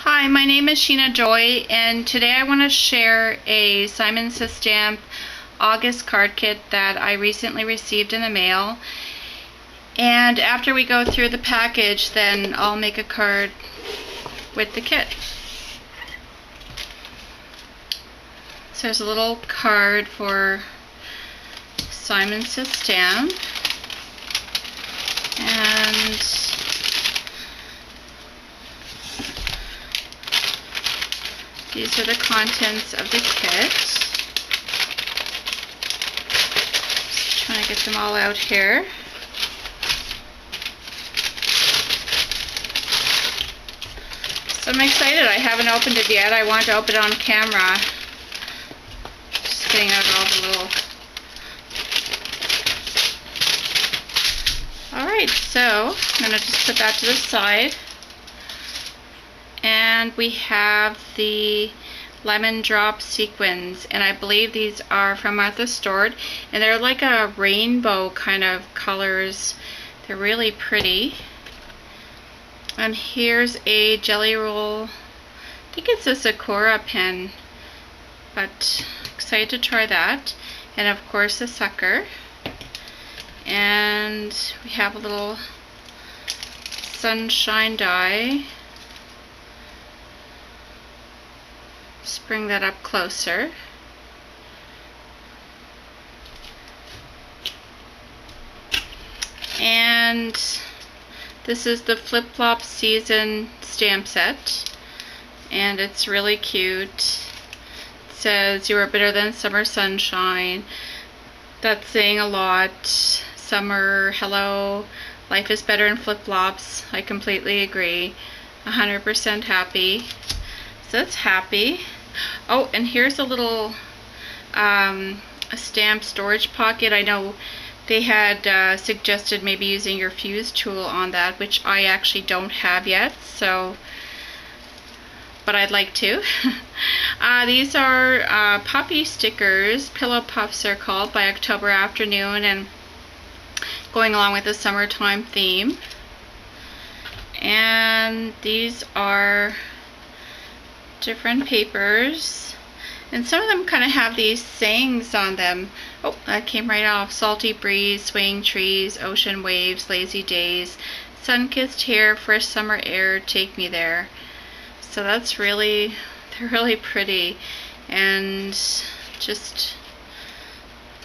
Hi, my name is Sheena Joy, and today I want to share a Simon Says Stamp August card kit that I recently received in the mail. And after we go through the package, then I'll make a card with the kit. So there's a little card for Simon Says Stamp, and these are the contents of the kit. Just trying to get them all out here. So I'm excited. I haven't opened it yet. I want to open it on camera. Just getting out all the little... Alright, so I'm going to just put that to the side. And we have the lemon drop sequins, and I believe these are from Martha Stewart, and they're like a rainbow kind of colors. They're really pretty. And here's a jelly roll. I think it's a Sakura pen, but excited to try that. And of course a sucker. And we have a little sunshine die. Just bring that up closer. And this is the Flip Flop Season stamp set, and it's really cute. It says, "You are better than summer sunshine." That's saying a lot. Summer, hello, life is better in flip-flops. I completely agree. 100% happy. So it's happy. Oh, and here's a little a stamp storage pocket. I know they had suggested maybe using your fuse tool on that, which I actually don't have yet, so, but I'd like to. These are puppy stickers. Pillow Puffs are called, by October Afternoon, and going along with the summertime theme. And these are different papers, and some of them kind of have these sayings on them. Oh, that came right off. Salty breeze, swaying trees, ocean waves, lazy days, sun-kissed hair, fresh summer air, take me there. So that's really, they're really pretty. And just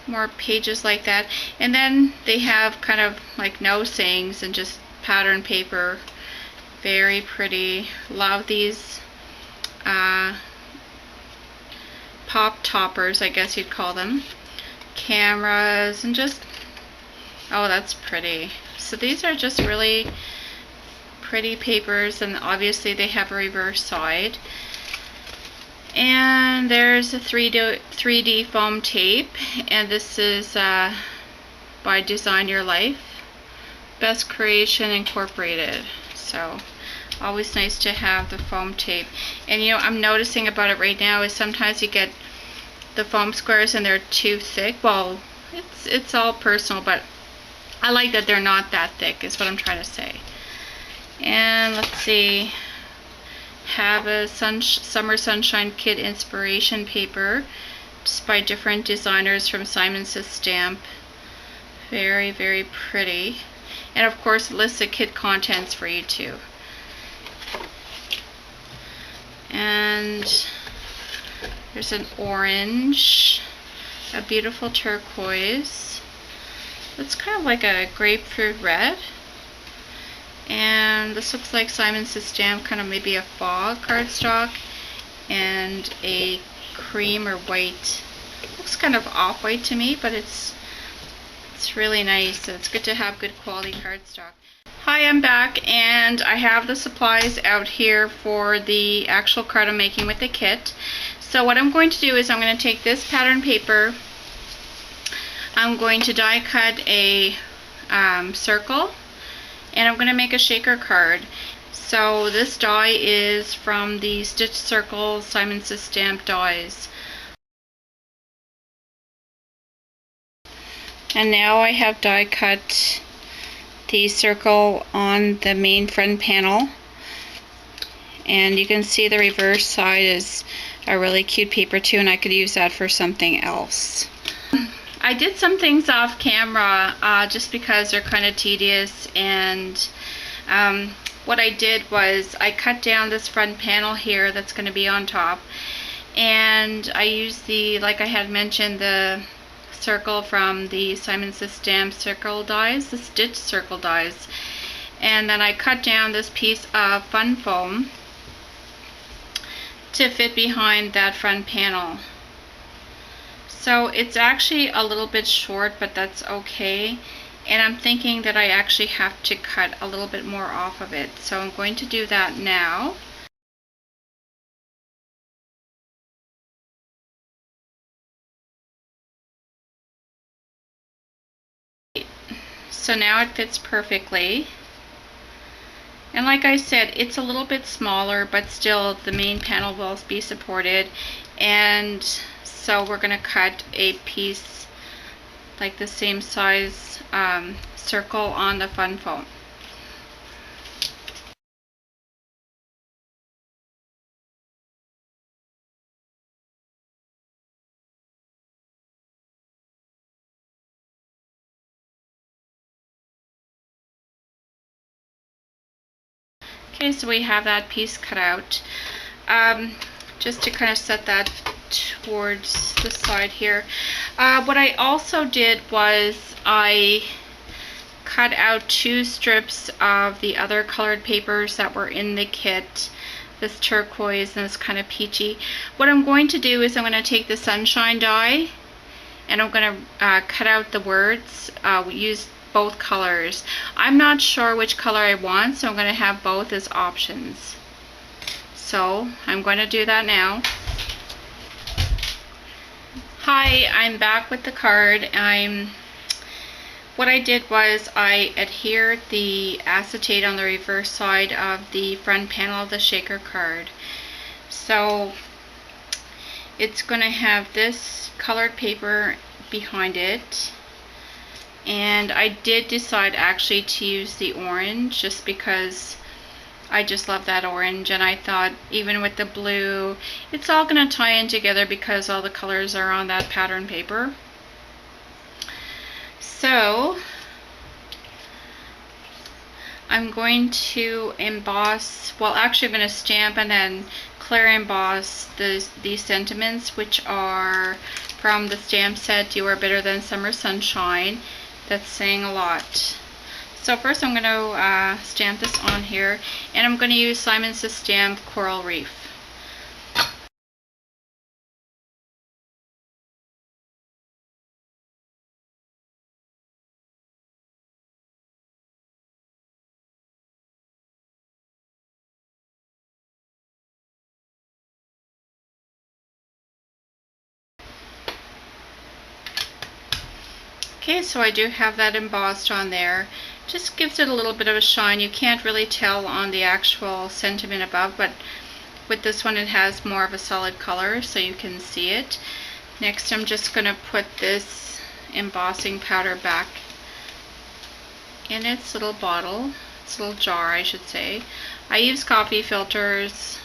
more pages like that. And then they have kind of like no sayings and just pattern paper. Very pretty. Love these pop toppers, I guess you'd call them. Cameras, and just, oh, that's pretty. So these are just really pretty papers, and obviously they have a reverse side. And there's a 3D foam tape, and this is by Design Your Life. Best Creation Incorporated. So always nice to have the foam tape. And you know, I'm noticing about it right now is sometimes you get the foam squares and they're too thick. Well, it's all personal, but I like that they're not that thick, is what I'm trying to say. And let's see, have a summer sunshine kit inspiration paper, just by different designers from Simon Says Stamp. Very, very pretty. And of course, it lists the kit contents for you too. And there's an orange, a beautiful turquoise. It's kind of like a grapefruit red. And this looks like Simon Says Stamp, kind of maybe a fall cardstock, and a cream or white. Looks kind of off-white to me, but it's really nice. So it's good to have good quality cardstock. Hi, I'm back, and I have the supplies out here for the actual card I'm making with the kit. So what I'm going to do is I'm going to take this pattern paper, I'm going to die cut a circle, and I'm going to make a shaker card. So this die is from the Stitch Circle Simon Says Stamp dies. And now I have die cut the circle on the main front panel, And you can see the reverse side is a really cute paper too, and I could use that for something else. I did some things off camera just because they're kind of tedious, and what I did was I cut down this front panel here that's going to be on top, and I used the, like I had mentioned, the circle from the Simon Says Stamp circle dies, the stitch circle dies, and then I cut down this piece of fun foam to fit behind that front panel. So it's actually a little bit short, but that's okay. And I'm thinking that I actually have to cut a little bit more off of it. So I'm going to do that now. So now it fits perfectly. And like I said, it's a little bit smaller, but still the main panel will be supported. And so we're going to cut a piece like the same size circle on the fun foam. Okay, so we have that piece cut out. Just to kind of set that towards the side here. What I also did was I cut out 2 strips of the other colored papers that were in the kit, this turquoise and this kind of peachy. What I'm going to do is I'm going to take the sunshine die and I'm going to cut out the words. We use both colors. I'm not sure which color I want, so I'm going to have both as options. So I'm going to do that now. Hi, I'm back with the card. What I did was I adhered the acetate on the reverse side of the front panel of the shaker card. So it's going to have this colored paper behind it. And I did decide actually to use the orange just because I just love that orange, and I thought even with the blue it's all going to tie in together because all the colors are on that pattern paper. So I'm going to emboss, well actually I'm going to stamp and then clear emboss these sentiments, which are from the stamp set You Are Better Than Summer Sunshine. That's saying a lot. So first I'm going to stamp this on here, and I'm going to use Simon Says Stamp Coral Reef. Okay, so I do have that embossed on there. Just gives it a little bit of a shine. You can't really tell on the actual sentiment above, but with this one it has more of a solid color so you can see it. Next I'm just going to put this embossing powder back in its little bottle, its little jar I should say. I use coffee filters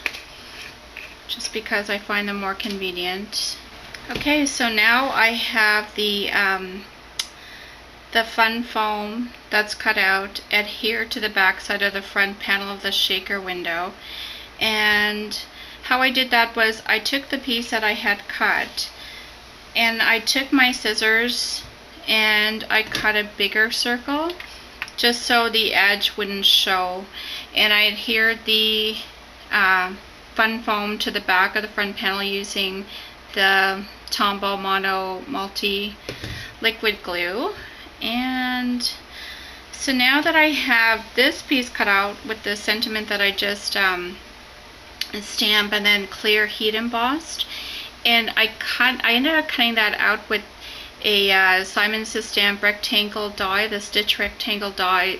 just because I find them more convenient. Okay, so now I have the fun foam that's cut out adhered to the back side of the front panel of the shaker window. And how I did that was I took the piece that I had cut and I took my scissors and I cut a bigger circle just so the edge wouldn't show, and I adhered the fun foam to the back of the front panel using the Tombow Mono Multi liquid glue. And so now that I have this piece cut out with the sentiment that I just stamp and then clear heat embossed, and I ended up cutting that out with a Simon Says Stamp rectangle die. The stitch rectangle die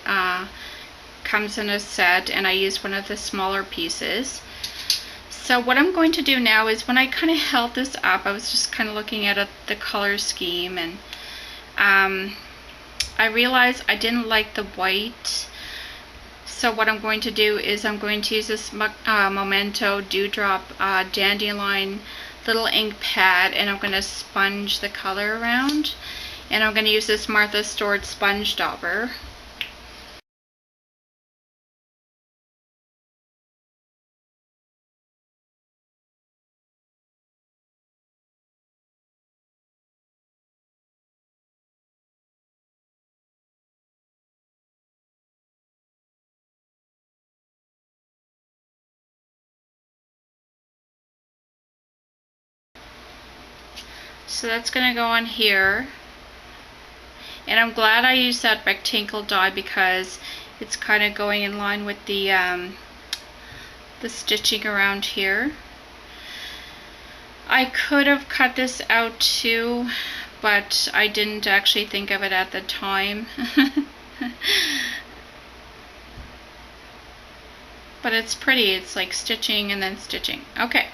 comes in a set, and I used one of the smaller pieces. So what I'm going to do now is when I kind of held this up, I was just kind of looking at the color scheme, and I realized I didn't like the white, So what I'm going to do is I'm going to use this Memento Dewdrop Dandelion little ink pad, and I'm going to sponge the color around. And I'm going to use this Martha Stewart sponge dauber. So that's going to go on here. And I'm glad I used that rectangle die because it's kind of going in line with the stitching around here. I could have cut this out too, but I didn't actually think of it at the time. But it's pretty. It's like stitching and then stitching. Okay.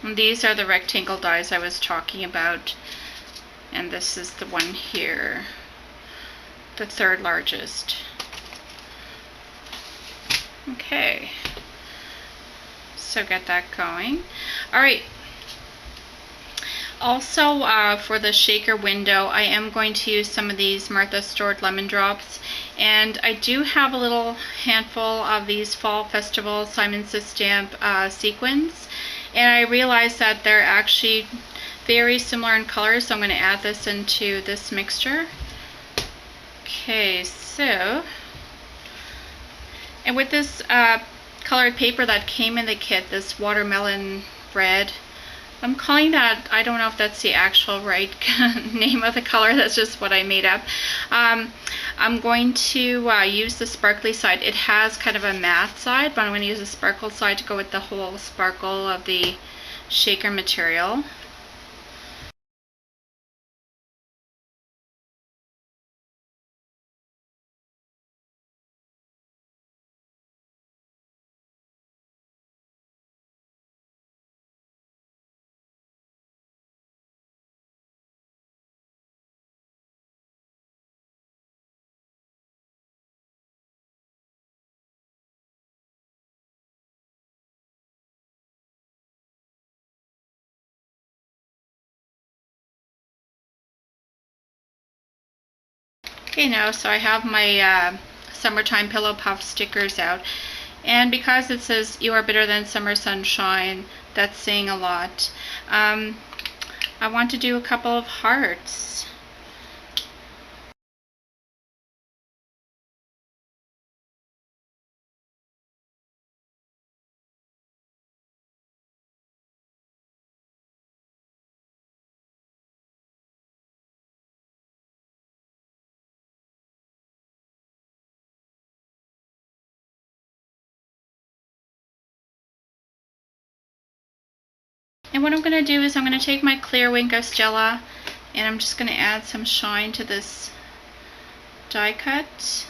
And these are the rectangle dies I was talking about. And this is the one here, the third largest. Okay. So get that going. Alright. Also, for the shaker window, I am going to use some of these Martha Stewart lemon drops. And I do have a little handful of these Fall Festival Simon Says Stamp sequins. And I realized that they're actually very similar in color, so I'm going to add this into this mixture. Okay, so, and with this colored paper that came in the kit, this watermelon red, I'm calling that, I don't know if that's the actual right name of the color, that's just what I made up. I'm going to use the sparkly side. It has kind of a matte side, but I'm going to use the sparkle side to go with the whole sparkle of the shaker material. Okay, now so I have my summertime pillow puff stickers out, and because it says "You are better than summer sunshine," that's saying a lot. I want to do a couple of hearts. And what I'm going to do is I'm going to take my clear wink of Stella, and I'm just going to add some shine to this die cut.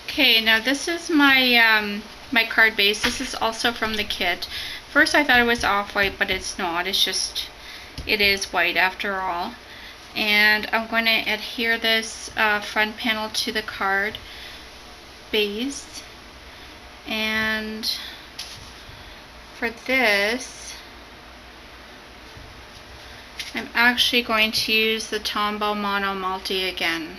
Okay, now this is my my card base. This is also from the kit. First I thought it was off-white, but it's not. It's just, it is white after all. And I'm going to adhere this front panel to the card base. And for this, I'm actually going to use the Tombow Mono Multi again.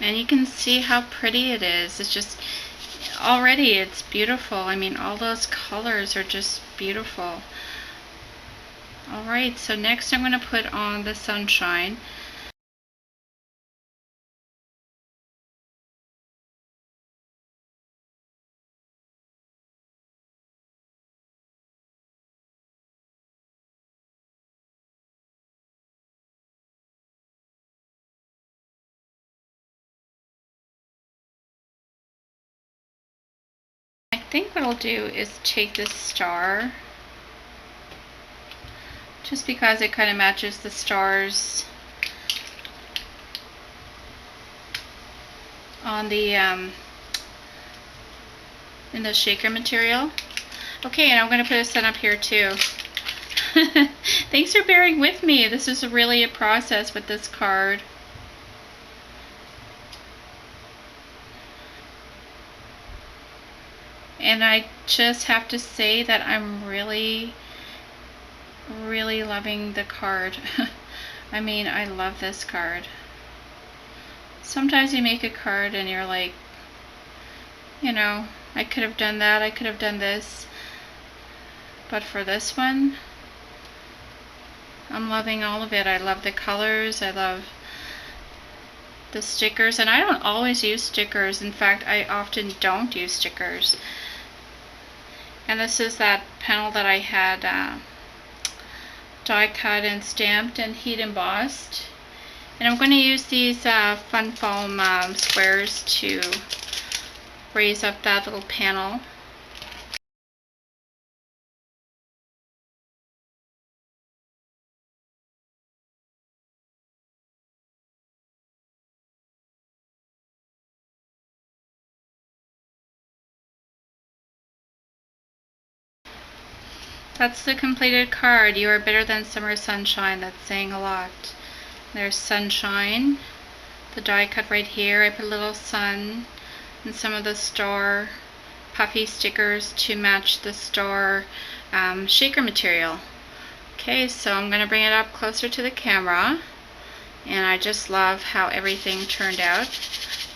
And you can see how pretty it is. It's just, already it's beautiful. I mean, all those colors are just beautiful. Alright, so next I'm going to put on the sunshine. think what I'll do is take this star, just because it kind of matches the stars on the in the shaker material. Okay, and I'm going to put a sun up here too. Thanks for bearing with me. This is really a process with this card. And I just have to say that I'm really loving the card. I mean, I love this card. Sometimes you make a card and you're like, you know, I could have done that, I could have done this. But for this one, I'm loving all of it. I love the colors, I love the stickers, and I don't always use stickers. In fact, I often don't use stickers. And this is that panel that I had die cut and stamped and heat embossed. And I'm going to use these fun foam squares to raise up that little panel. That's the completed card. You are better than summer sunshine. That's saying a lot. There's sunshine, the die cut right here. I put a little sun and some of the star puffy stickers to match the star shaker material. Okay, so I'm going to bring it up closer to the camera, and I just love how everything turned out.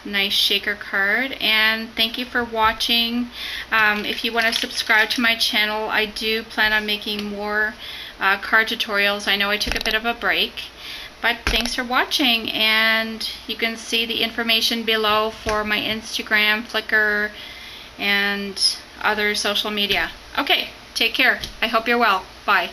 Nice shaker card, and thank you for watching. If you want to subscribe to my channel, I do plan on making more card tutorials. I know I took a bit of a break, but thanks for watching, and you can see the information below for my Instagram, Flickr, and other social media. Okay, take care. I hope you're well. Bye.